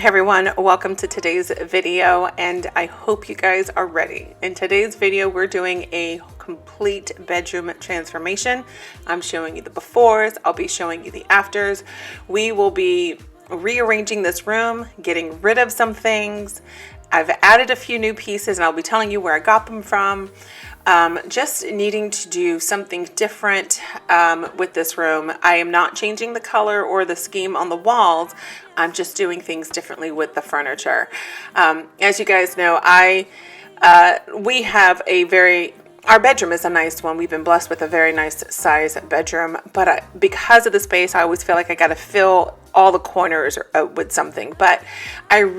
Hey everyone, welcome to today's video, and I hope you guys are ready. In today's video, we're doing a complete bedroom transformation. I'm showing you the befores, I'll be showing you the afters. We will be rearranging this room, getting rid of some things. I've added a few new pieces and I'll be telling you where I got them from. Just needing to do something different with this room. I am not changing the color or the scheme on the walls. I'm just doing things differently with the furniture. As you guys know, we have our bedroom is a nice one. We've been blessed with a very nice size bedroom, but because of the space, I always feel like I got to fill all the corners with something. But I've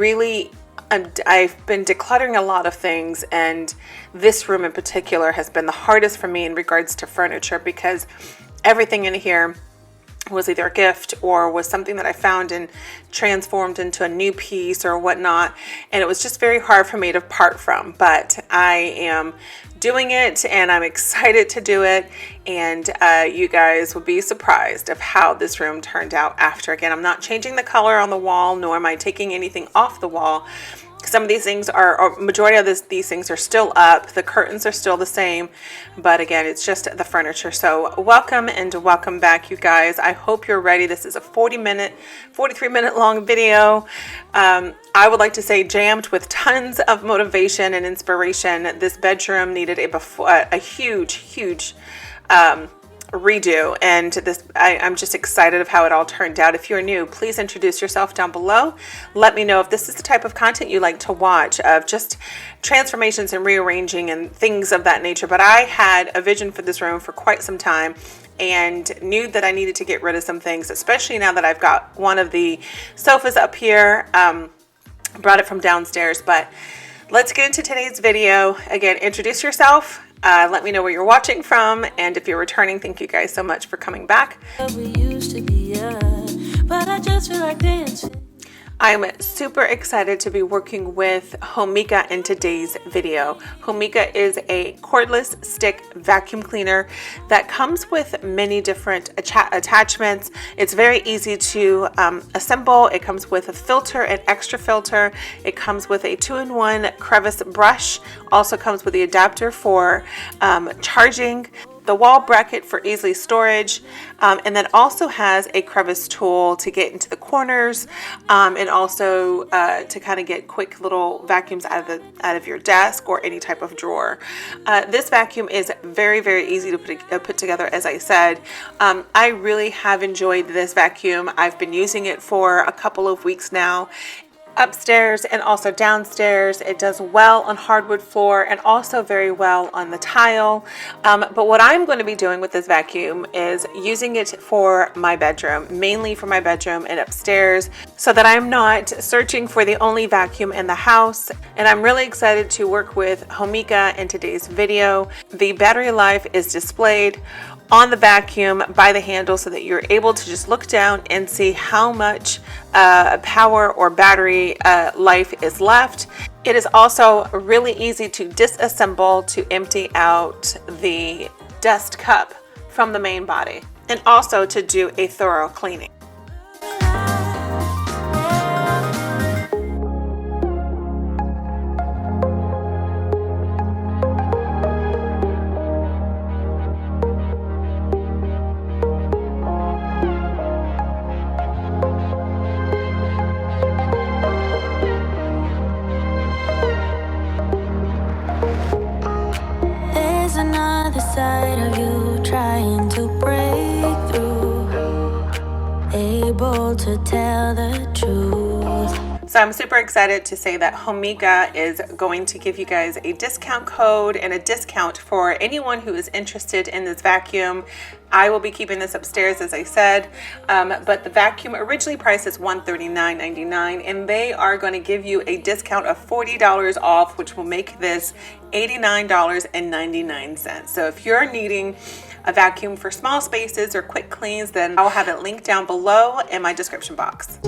been decluttering a lot of things, and this room in particular has been the hardest for me in regards to furniture because everything in here was either a gift or was something that I found and transformed into a new piece or whatnot, and it was just very hard for me to part from. But I am doing it and I'm excited to do it, and you guys will be surprised of how this room turned out after. Again, I'm not changing the color on the wall, nor am I taking anything off the wall. Some of these things majority of these things are still up. The curtains are still the same, but again, it's just the furniture. So welcome and welcome back, you guys. I hope you're ready. This is a 43-minute long video. I would like to say jammed with tons of motivation and inspiration. This bedroom needed a huge redo, and I'm just excited of how it all turned out. If you're new, please introduce yourself down below. Let me know if this is the type of content you like to watch, of just transformations and rearranging and things of that nature. But I had a vision for this room for quite some time and knew that I needed to get rid of some things, especially now that I've got one of the sofas up here. Brought it from downstairs. But let's get into today's video. Again, introduce yourself. Let me know where you're watching from, and if you're returning, thank you guys so much for coming back. I'm super excited to be working with Homika in today's video. Homika is a cordless stick vacuum cleaner that comes with many different attachments. It's very easy to assemble. It comes with a filter, an extra filter. It comes with a 2-in-1 crevice brush. Also comes with the adapter for charging, the wall bracket for easily storage, and then also has a crevice tool to get into the corners, and also to kind of get quick little vacuums out of your desk or any type of drawer. This vacuum is very easy to put together. As I said, I really have enjoyed this vacuum. I've been using it for a couple of weeks now, upstairs and also downstairs. It does well on hardwood floor and also very well on the tile. But what I'm going to be doing with this vacuum is using it for my bedroom, mainly for my bedroom and upstairs, so that I'm not searching for the only vacuum in the house. And I'm really excited to work with Homika in today's video. The battery life is displayed on the vacuum by the handle so that you're able to just look down and see how much power or battery life is left. It is also really easy to disassemble to empty out the dust cup from the main body, and also to do a thorough cleaning. Side of you trying to break through, able to tell the truth. So I'm super excited to say that Homika is going to give you guys a discount code and a discount for anyone who is interested in this vacuum. I will be keeping this upstairs, as I said, but the vacuum originally priced is $139.99, and they are going to give you a discount of $40 off, which will make this $89.99. So if you're needing a vacuum for small spaces or quick cleans, then I'll have it linked down below in my description box.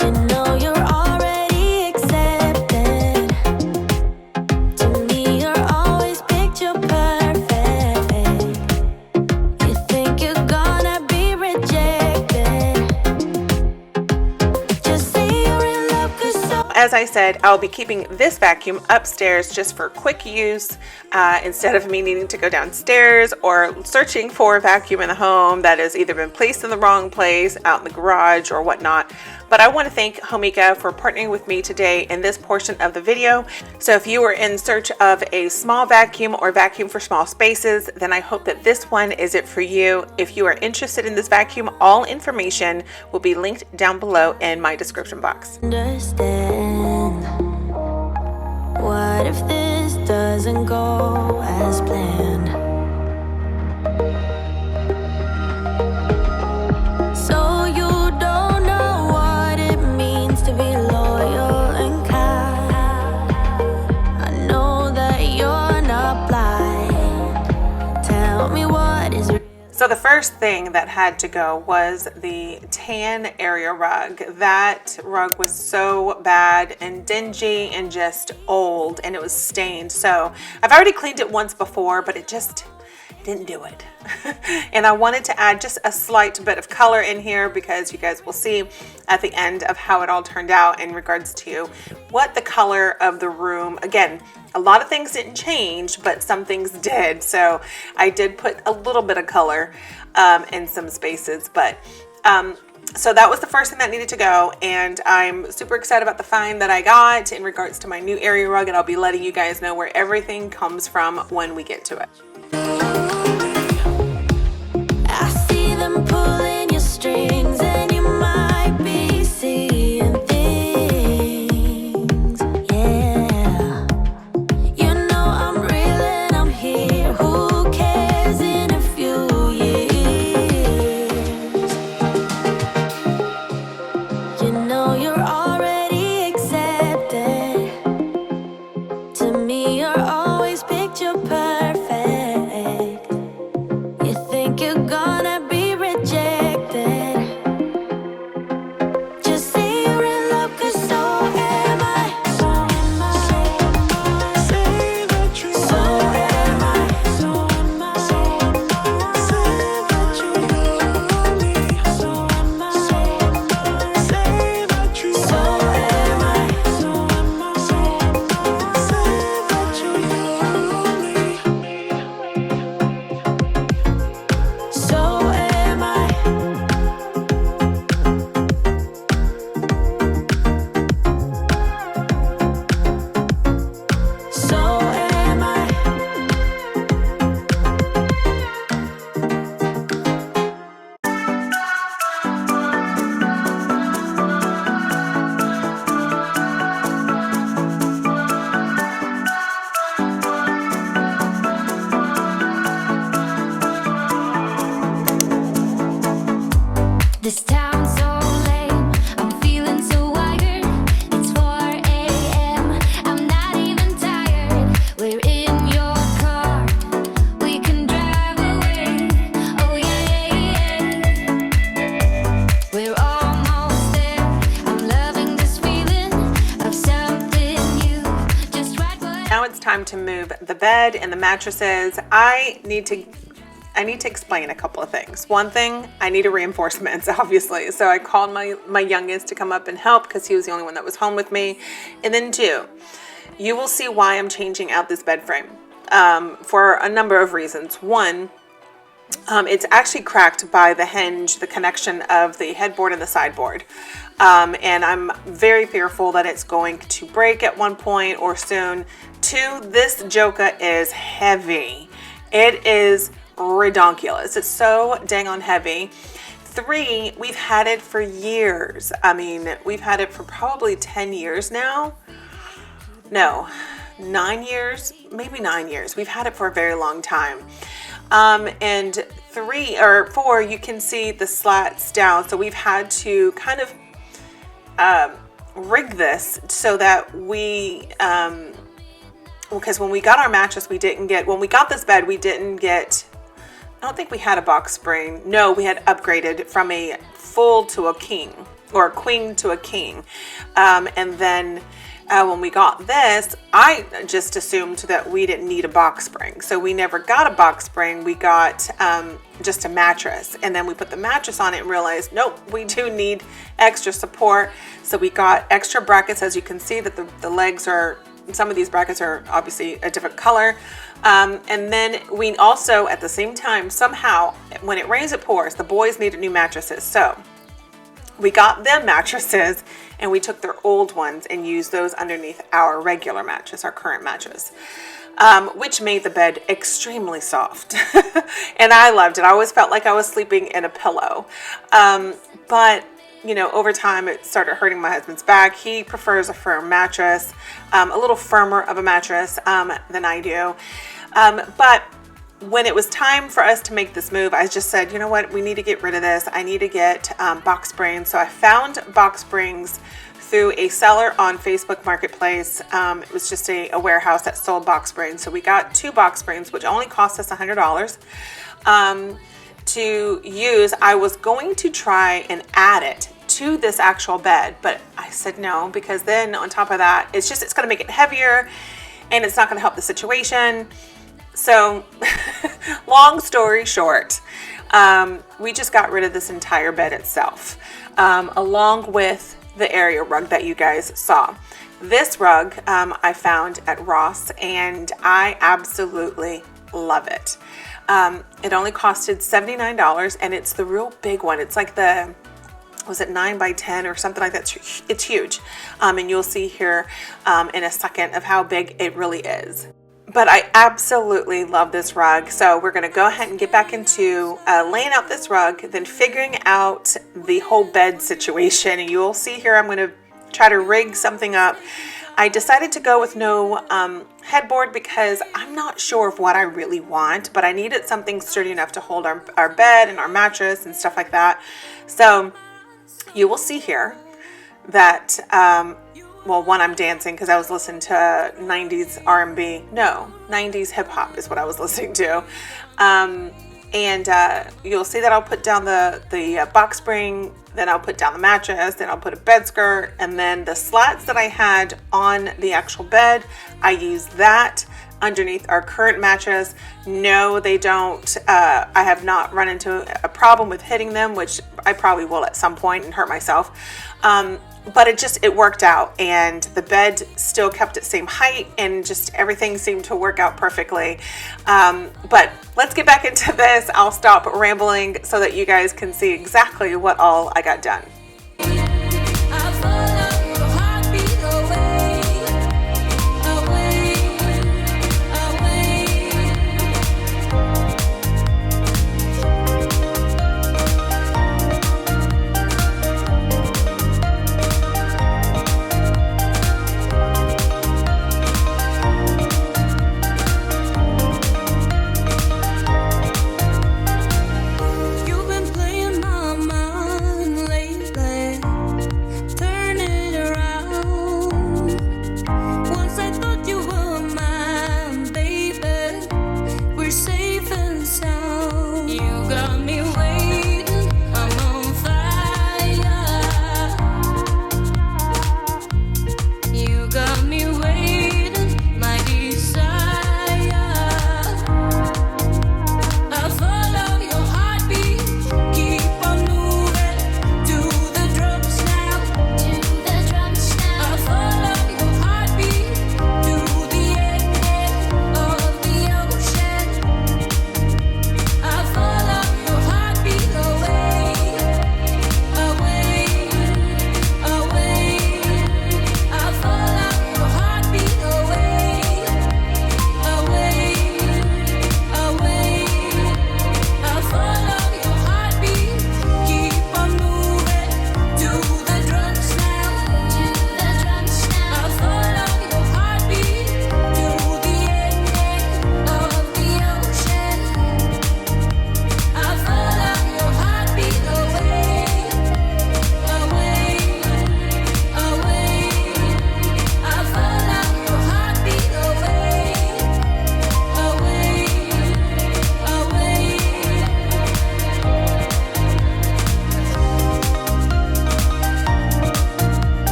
You know you're already accepted. To me, you're always picture perfect. You think you're gonna be rejected. Just say you're in as I said, I'll be keeping this vacuum upstairs just for quick use instead of me needing to go downstairs or searching for a vacuum in the home that has either been placed in the wrong place, out in the garage or whatnot. But I want to thank Homika for partnering with me today in this portion of the video. So if you are in search of a small vacuum or vacuum for small spaces, then I hope that this one is it for you. If you are interested in this vacuum, all information will be linked down below in my description box. Understand. What if this doesn't go as planned? So you don't know what it means to be loyal and kind. I know that you're not blind. Tell me what is. So the first thing that had to go was the tan area rug. That rug was so bad and dingy and just old, and it was stained. So I've already cleaned it once before, but it just didn't do it. And I wanted to add just a slight bit of color in here because you guys will see at the end of how it all turned out in regards to what the color of the room. Again, a lot of things didn't change, but some things did. So I did put a little bit of color in some spaces, but so that was the first thing that needed to go, and I'm super excited about the find that I got in regards to my new area rug, and I'll be letting you guys know where everything comes from when we get to it. I see them pulling your strings, and you might be seeing things. Yeah, you know I'm real and I'm here. Who cares in a few years? You know you're already accepted. To me, you're always picture perfect. You think you're gonna be rejected. Just say you're in love, 'cause so am I. So am I. Say that you so am I. So am I. Say that you love me. So am I. Say that you so am I. So am I. Say that you love me. So am I. So am I. This town's so lame. I'm feeling so wired. It's 4 a.m. I'm not even tired. We're in your car. We can drive away. Oh yeah. We're almost there. I'm loving this feeling of something new. Just right what. Now it's time to move the bed and the mattresses. I need to explain a couple of things. One thing, I need reinforcements, obviously. So I called my youngest to come up and help because he was the only one that was home with me. And then two, you will see why I'm changing out this bed frame for a number of reasons. One, it's actually cracked by the hinge, the connection of the headboard and the sideboard. And I'm very fearful that it's going to break at one point or soon. Two, this Joka is heavy. It is redonkulous. It's so dang on heavy. Three, we've had it for years. I mean, we've had it for probably 10 years now. No, 9 years, maybe 9 years. We've had it for a very long time. And 3 or 4, you can see the slats down. So we've had to kind of rig this so that we, because when we got our mattress, when we got this bed, we didn't get, I don't think we had a box spring. No, we had upgraded from a full to a king, or a queen to a king. And then When we got this, I just assumed that we didn't need a box spring. So we never got a box spring. We got just a mattress. And then we put the mattress on it and realized, nope, we do need extra support. So we got extra brackets. As you can see that the legs are, some of these brackets are obviously a different color. And then we also, at the same time, somehow, when it rains, it pours, the boys needed new mattresses. So we got them mattresses and we took their old ones and used those underneath our regular mattress, our current mattress, which made the bed extremely soft. And I loved it. I always felt like I was sleeping in a pillow. But you know, over time it started hurting my husband's back. He prefers a firm mattress, a little firmer of a mattress than I do. But when it was time for us to make this move, I just said, you know what, we need to get rid of this. I need to get box springs. So I found box springs through a seller on Facebook Marketplace. It was just a warehouse that sold box springs. So we got 2 box springs, which only cost us $100 to use. I was going to try and add it to this actual bed, but I said no, because then on top of that, it's going to make it heavier and it's not going to help the situation. So long story short, we just got rid of this entire bed itself, along with the area rug that you guys saw. This rug I found at Ross and I absolutely love it. It only costed $79 and it's the real big one. It's like the, was it 9 by 10 or something like that? It's huge. And you'll see here in a second of how big it really is. But I absolutely love this rug. So we're going to go ahead and get back into laying out this rug, then figuring out the whole bed situation. And you'll see here, I'm going to try to rig something up. I decided to go with no headboard because I'm not sure of what I really want, but I needed something sturdy enough to hold our bed and our mattress and stuff like that. So you will see here that, well, one, I'm dancing because I was listening to 90s R&B. No, 90s hip hop is what I was listening to. And you'll see that I'll put down the box spring, then I'll put down the mattress, then I'll put a bed skirt, and then the slats that I had on the actual bed, I use that underneath our current mattress. No, they don't. I have not run into a problem with hitting them, which I probably will at some point and hurt myself. But it worked out, and the bed still kept its same height, and just everything seemed to work out perfectly. But let's get back into this. I'll stop rambling so that you guys can see exactly what all I got done. You've been playing my mind lately.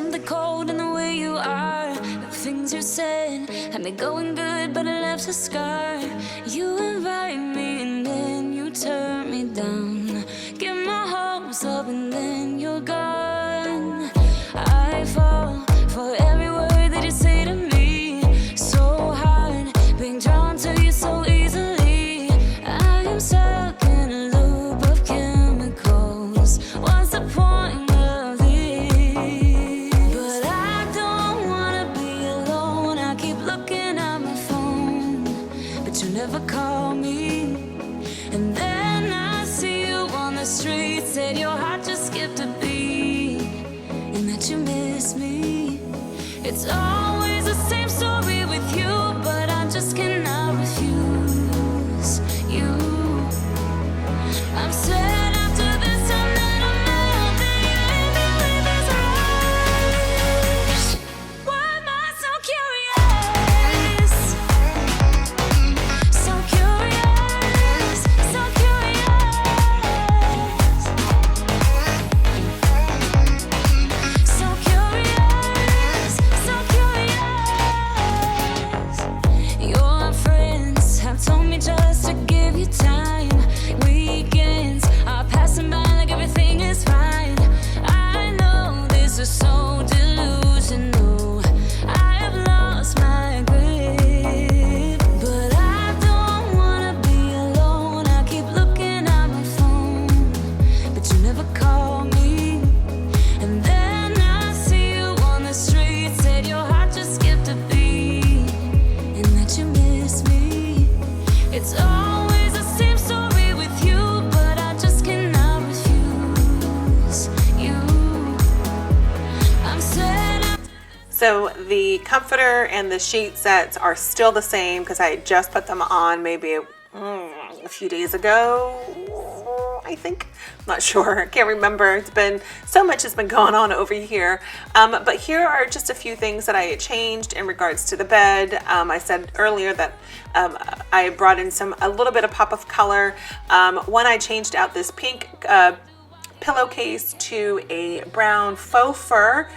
something cold in the way you are. The things you said had me going good, but it left a scar. You invite me and then you turn me down. Get my hopes up and then you're gone. I fall for every word that you say to me. So hard being drawn to you so easily. I am stuck in a loop of chemicals. What's the point of this? But I don't wanna be alone. I keep looking at my phone, but you never call me. And then I see you on the street, said your heart just skipped a beat, and that you miss me. It's always the same story with you, but I just cannot refuse you. I'm sad after this time that I'm out, that you ain't believe it's right. Why am I so curious? So curious, so curious. So curious, so curious. Your friends have told me just to give you time. Weekends are passing by like everything is fine. I know this is so delusional. I have lost my grip, but I don't wanna be alone. I keep looking at my phone, but you never call me. And then I see you on the street, said your heart just skipped a beat, and that you miss me. It's always the same story with you, but I just cannot refuse you. I'm sad. So the comforter and the sheet sets are still the same because I just put them on maybe a few days ago, I think. I'm not sure. I can't remember. It's been so much has been going on over here. But here are just a few things that I changed in regards to the bed. I said earlier that I brought in a little bit of pop of color. One, I changed out this pink pillowcase to a brown faux fur,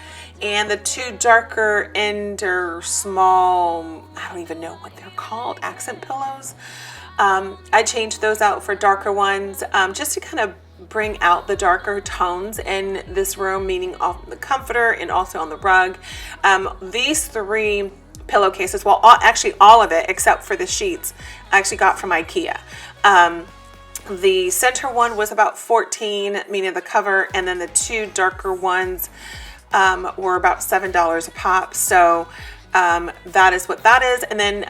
and the two darker ender small, I don't even know what they're called, accent pillows. I changed those out for darker ones, just to kind of bring out the darker tones in this room, meaning on the comforter and also on the rug. These three pillowcases, well, actually all of it except for the sheets, I actually got from IKEA. The center one was about $14, meaning the cover, and then the two darker ones were about $7 a pop. So that is what that is. And then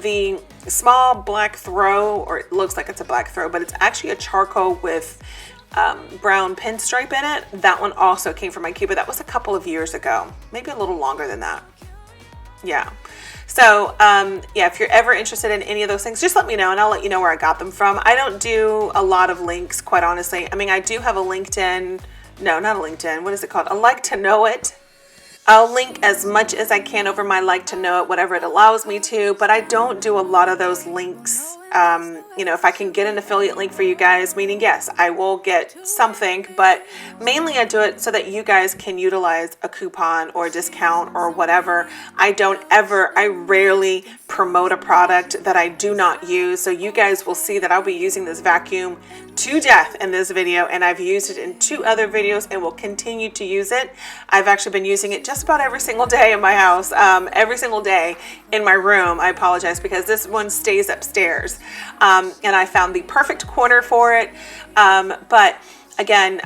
the small black throw, or it looks like it's a black throw, but it's actually a charcoal with brown pinstripe in it. That one also came from IKEA, but that was a couple of years ago, maybe a little longer than that. Yeah. So yeah, if you're ever interested in any of those things, just let me know and I'll let you know where I got them from. I don't do a lot of links, quite honestly. I mean, I do have a LinkedIn, no, not a LinkedIn. What is it called? A Like to Know It. I'll link as much as I can over my Like to Know It, whatever it allows me to, but I don't do a lot of those links. You know, if I can get an affiliate link for you guys, meaning yes, I will get something, but mainly I do it so that you guys can utilize a coupon or a discount or whatever. I rarely promote a product that I do not use. So you guys will see that I'll be using this vacuum to death in this video, and I've used it in 2 other videos and will continue to use it. I've actually been using it just about every single day in my house, every single day in my room. I apologize because this one stays upstairs, and I found the perfect corner for it. But again,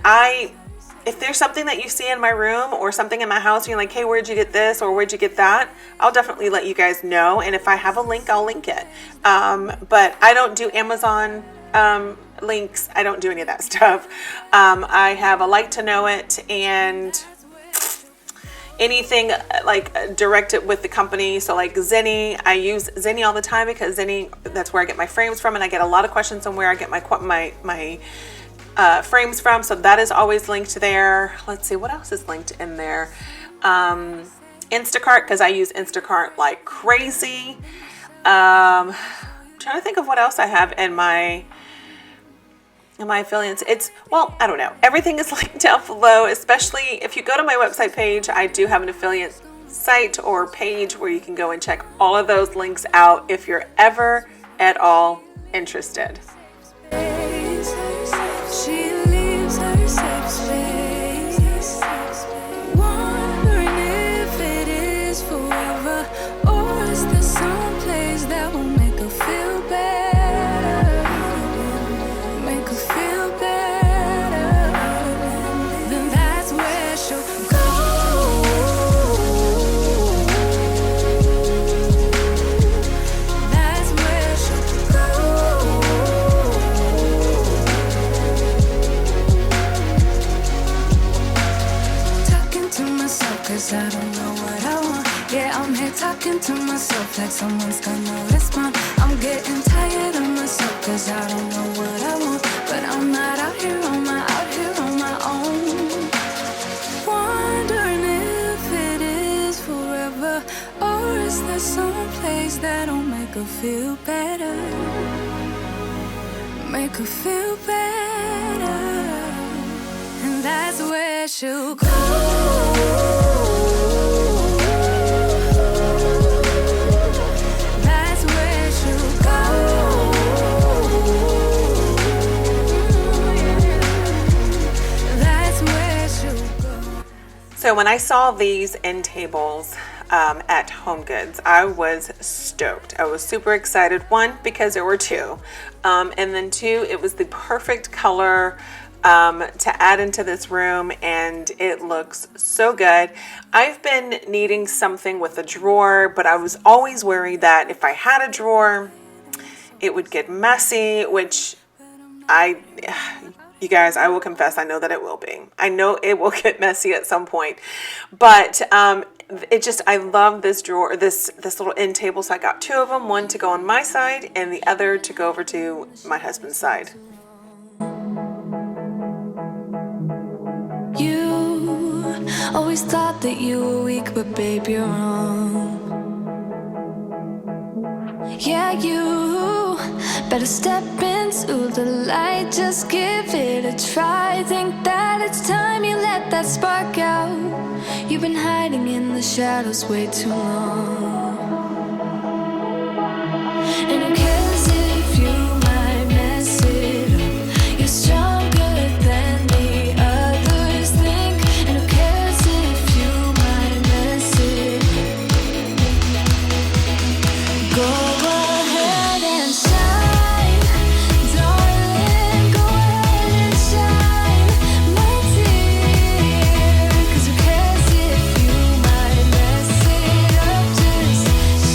if there's something that you see in my room or something in my house and you're like, hey, where'd you get this or where'd you get that, I'll definitely let you guys know. And if I have a link, I'll link it. But I don't do Amazon links. I don't do any of that stuff. I have a Like to Know It, and anything like directed with the company. So like Zenny, I use Zenny all the time because Zenny, that's where I get my frames from, and I get a lot of questions on where I get my frames from. So that is always linked there. Let's see, what else is linked in there? Instacart, because I use Instacart like crazy. Trying to think of what else I have in my my affiliates, it's, well, I don't know. Everything is linked down below, especially if you go to my website page. I do have an affiliate site or page where you can go and check all of those links out if you're ever at all interested. She leaves her safe space, wondering if it is forever, or is there some place that will make her feel better, make her feel better. Then that's where she'll go. That's where she'll go. Talking to myself, cause I don't know what I want. Yeah, I'm here talking to myself like someone's gonna respond. I'm getting tired of myself, cause I don't know what I want. But I'm not out here on my own. Wondering if it is forever, or is there some place that'll make her feel better, make her feel better. And that's where she'll go. That's where she'll go. That's where she'll go. So when I saw these end tables at Home Goods, I was stoked. I was super excited. One, because there were two, and then two, it was the perfect color to add into this room, and it looks so good. I've been needing something with a drawer, but I was always worried that if I had a drawer, it would get messy, which you guys, I will confess, I know that it will be. I know it will get messy at some point, but I love this drawer, this little end table. So I got two of them, one to go on my side and the other to go over to my husband's side. You always thought that you were weak, but babe, you're wrong. Yeah, you better step into the light, just give it a try. Think that it's time you let that spark out. You've been hiding in the shadows way too long. And who cares if you might mess it up? You're stronger than the others think. And who cares if you might mess it up? Go ahead and shine, darling. Go ahead and shine, my dear. 'Cause who cares if you might mess it up? Just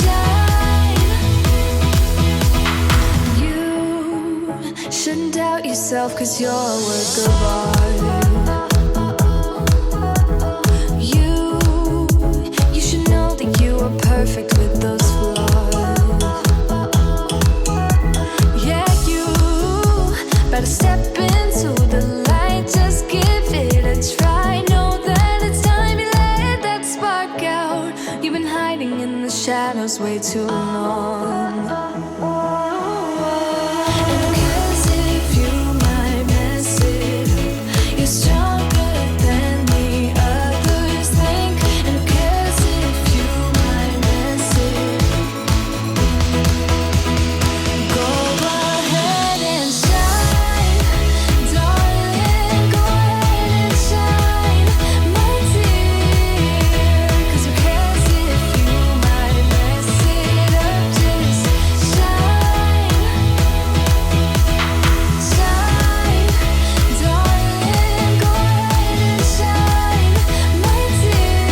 shine. You shouldn't doubt yourself, 'cause you're a work of art. You should know that you are perfect with those flaws. Yeah, you better step into the light, just give it a try. Know that it's time you let that spark out. You've been hiding in the shadows way too long. And who cares if you might mess it up? You're stronger than the others think. And who cares if you might mess it up? Go ahead and shine, darling. Go ahead and shine, my dear. 'Cause who cares if you might mess it up? Just shine, shine, darling. Go ahead and shine, my dear.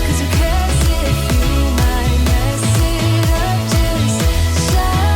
'Cause who cares if you might mess it up? Just shine.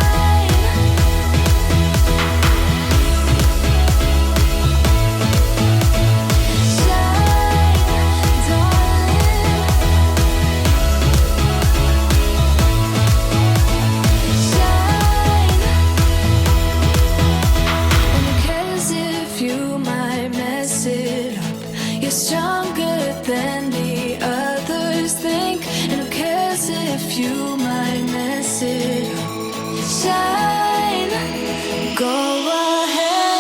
You're stronger than the others think. And who cares if you might mess it up? Shine, go ahead.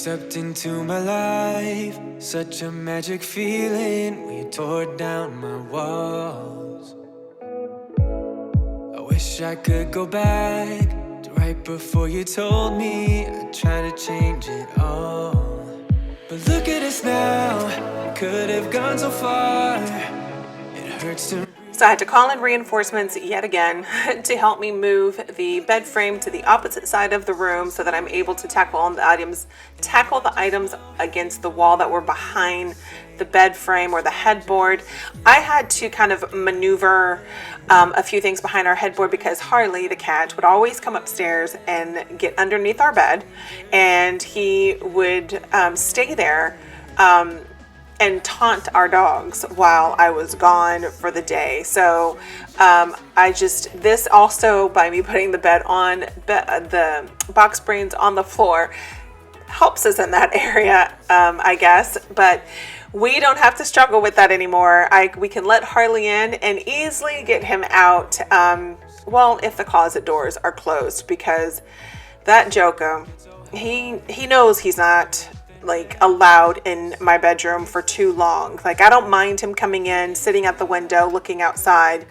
stepped into my life, such a magic feeling when you tore down my walls. I wish I could go back to right before you told me I'd try to change it all. But look at us now, it could have gone so far. It hurts to. So I had to call in reinforcements yet again to help me move the bed frame to the opposite side of the room so that I'm able to tackle the items against the wall that were behind the bed frame or the headboard. I had to kind of maneuver a few things behind our headboard because Harley, the cat, would always come upstairs and get underneath our bed, and he would stay there and taunt our dogs while I was gone for the day. So this also, by me putting the bed on, the box springs on the floor, helps us in that area, I guess. But we don't have to struggle with that anymore. We can let Harley in and easily get him out, if the closet doors are closed, because that Joko, he knows he's not allowed in my bedroom for too long. I don't mind him coming in, sitting at the window, looking outside.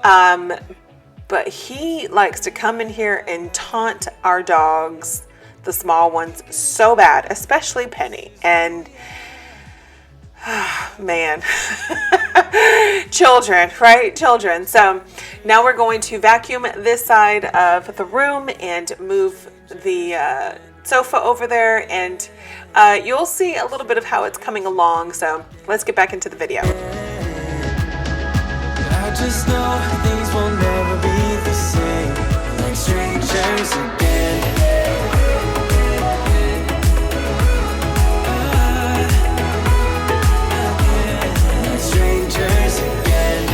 But he likes to come in here and taunt our dogs, the small ones, so bad, especially Penny. And man, children, right? Children. So now we're going to vacuum this side of the room and move the sofa over there, and you'll see a little bit of how it's coming along. So let's get back into the video. I just know things will never be the same, like strangers again. Like strangers again.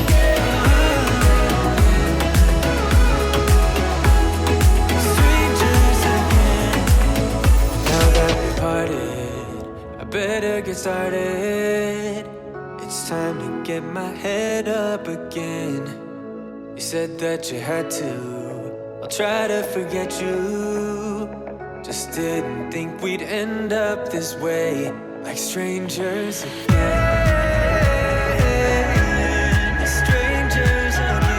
Strangers again. Now that we parted, I better get started. It's time to get my head up again. You said that you had to, I'll try to forget you. Just didn't think we'd end up this way, like strangers again. Strangers again.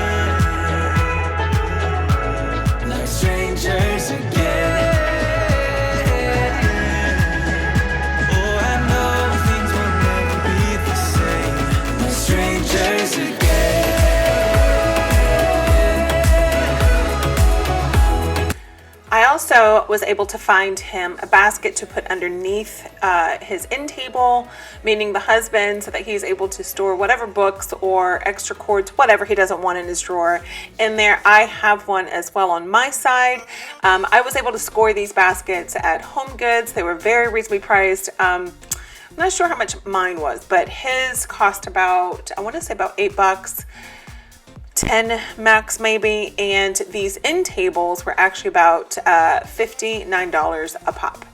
Like strangers again. I also was able to find him a basket to put underneath his end table, meaning the husband, so that he's able to store whatever books or extra cords, whatever he doesn't want in his drawer in there. I have one as well on my side. I was able to score these baskets at Home Goods. They were very reasonably priced. I'm not sure how much mine was, but his cost about, I want to say about $8. 10 max maybe, and these end tables were actually about $59 a pop.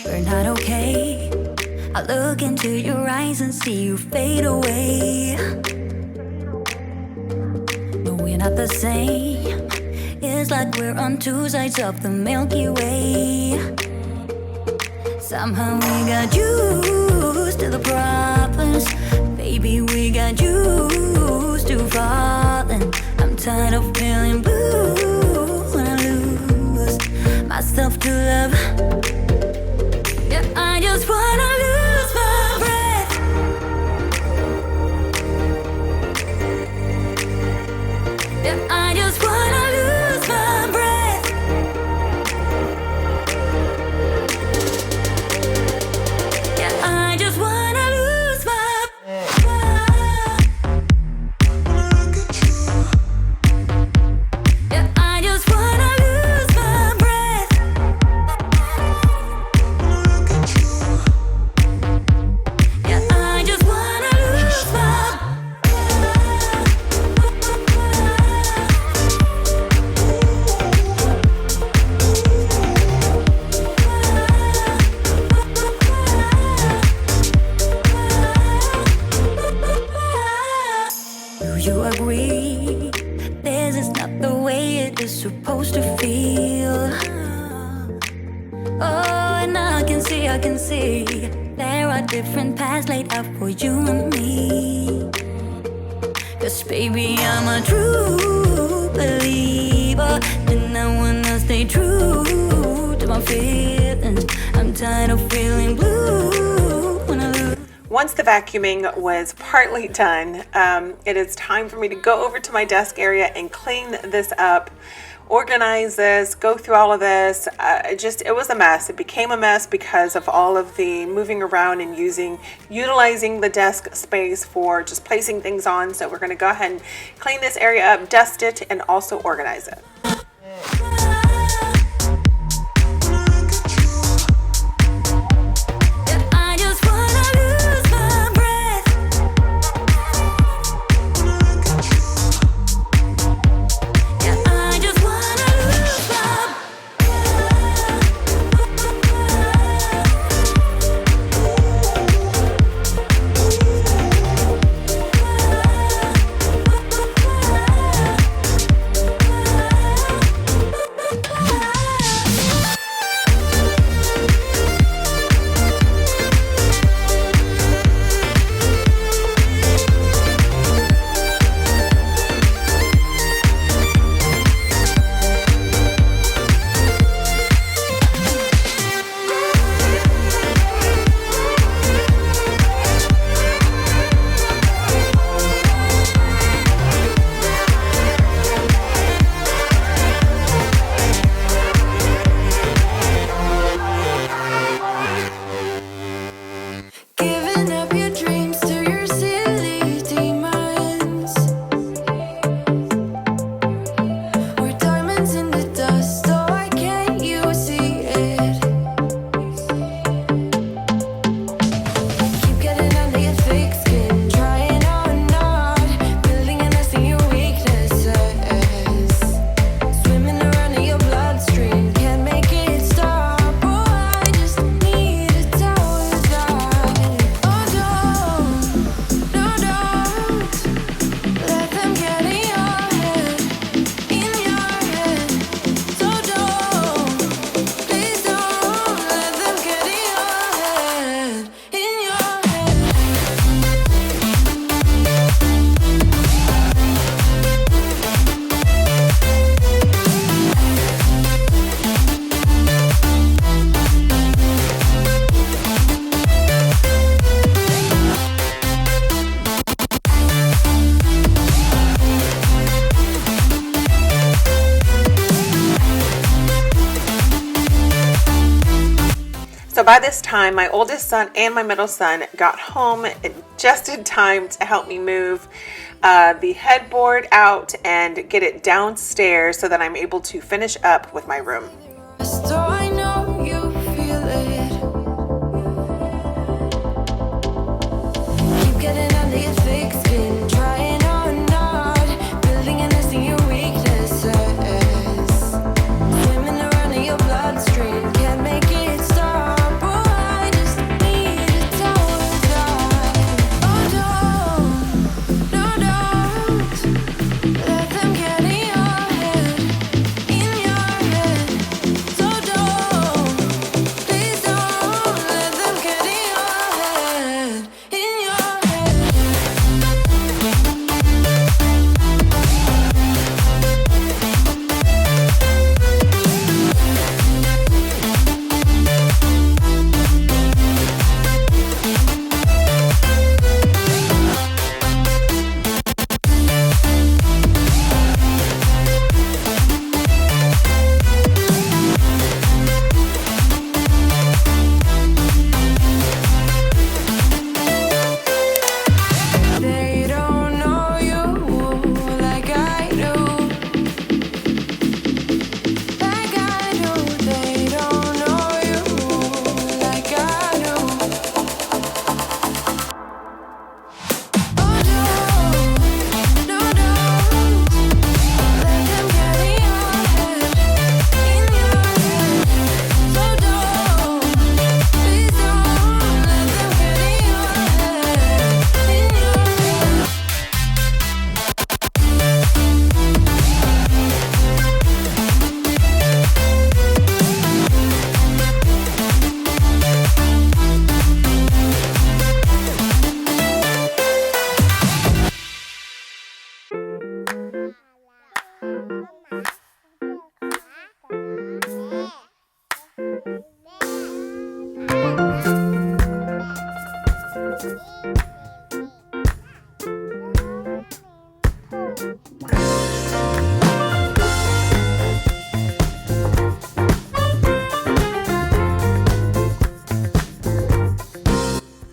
we're not okay. I look into your eyes and see you fade away. No, we're not the same. It's like we're on two sides of the Milky Way. Somehow we got used to the problems. Baby, we got used to falling. I'm tired of feeling blue when I lose myself to love. Yeah, I just wanna lose my breath. Yeah, I just wanna lose my breath. Yeah, I just wanna lose my Yeah, I just wanna lose my breath. Yeah, I just wanna lose my Do you agree? This is not the way it is supposed to feel. Oh, and I can see there are different paths laid out for you and me. 'Cause baby, I'm a true believer, and I wanna stay true to my feelings. I'm tired of feeling blue when I lose. Once the vacuuming was partly done, it is time for me to go over to my desk area and clean this up, organize this, go through all of this. It was a mess. It became a mess because of all of the moving around and utilizing the desk space for just placing things on. So we're going to go ahead and clean this area up, dust it, and also organize it. Yeah, I just wanna lose my breath. Yeah, I just wanna lose my giving up your dreams to your silly demons. We're diamonds in the dust, so why can't you see it? Keep getting under your thick skin, trying on not building a nest in your weaknesses. Swimming around in your bloodstream, can't make it stop. Oh, I just need to tell you that. Oh, don't, no, don't let them get in your head, So don't, please don't let them get in your head, So by this time, my oldest son and my middle son got home just in time to help me move the headboard out and get it downstairs so that I'm able to finish up with my room. So I know you feel it. Keep getting under your thick skin, trying on not building a nest in your weaknesses. Swimming around in your bloodstream, can't make it stop. Oh,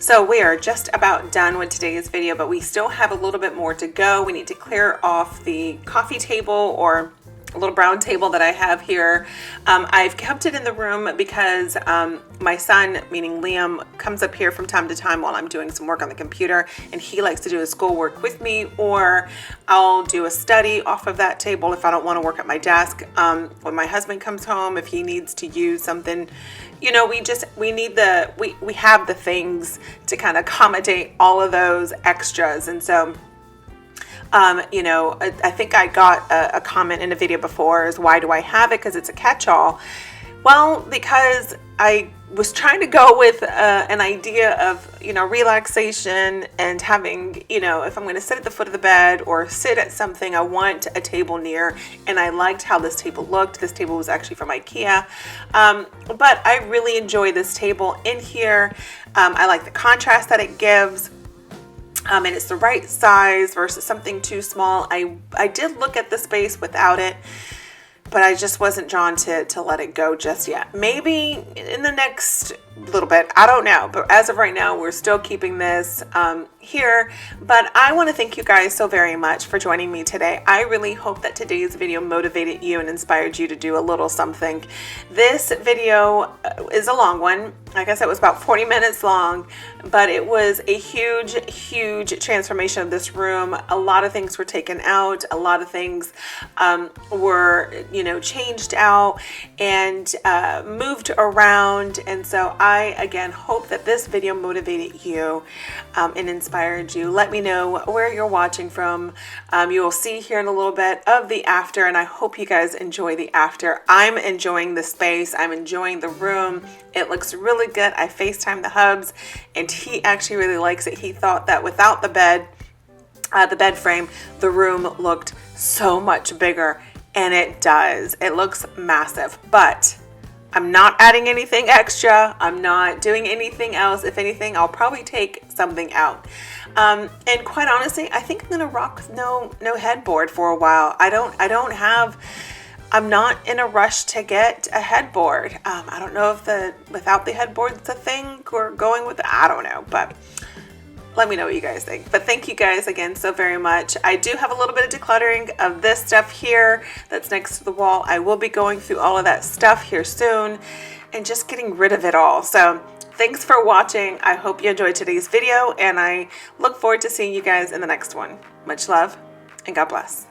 So we are just about done with today's video, but we still have a little bit more to go. We need to clear off the coffee table, or a little brown table that I have here. I've kept it in the room because my son, meaning Liam, comes up here from time to time while I'm doing some work on the computer, and he likes to do his schoolwork with me, or I'll do a study off of that table if I don't want to work at my desk. When my husband comes home, if he needs to use something, you know, we have the things to kind of accommodate all of those extras. And so you know, I think I got a comment in a video before is, why do I have it? Because it's a catch-all. Well, because I was trying to go with an idea of, you know, relaxation and having, you know, if I'm going to sit at the foot of the bed or sit at something, I want a table near. And I liked how this table looked. This table was actually from IKEA. But I really enjoy this table in here. I like the contrast that it gives. And it's the right size versus something too small. I did look at the space without it, but I just wasn't drawn to let it go just yet. Maybe in the next little bit, I don't know. But as of right now, we're still keeping this here. But I want to thank you guys so very much for joining me today. I really hope that today's video motivated you and inspired you to do a little something. This video is a long one. Like I said, it was about 40 minutes long, but it was a huge transformation of this room. A lot of things were taken out. A lot of things were, you know, changed out and moved around. And so I, again, hope that this video motivated you and inspired you. Let me know where you're watching from. You will see here in a little bit of the after, and I hope you guys enjoy the after. I'm enjoying the space. I'm enjoying the room. It looks really good. I FaceTimed the hubs, and he actually really likes it. He thought that without the bed frame, the room looked so much bigger, and it does. It looks massive, but I'm not adding anything extra. I'm not doing anything else. If anything, I'll probably take something out. And quite honestly, I think I'm gonna rock with no headboard for a while. I'm not in a rush to get a headboard. I don't know if without the headboard's a thing or going with it. I don't know, but let me know what you guys think. But thank you guys again so very much. I do have a little bit of decluttering of this stuff here that's next to the wall. I will be going through all of that stuff here soon and just getting rid of it all. So thanks for watching. I hope you enjoyed today's video, and I look forward to seeing you guys in the next one. Much love and God bless.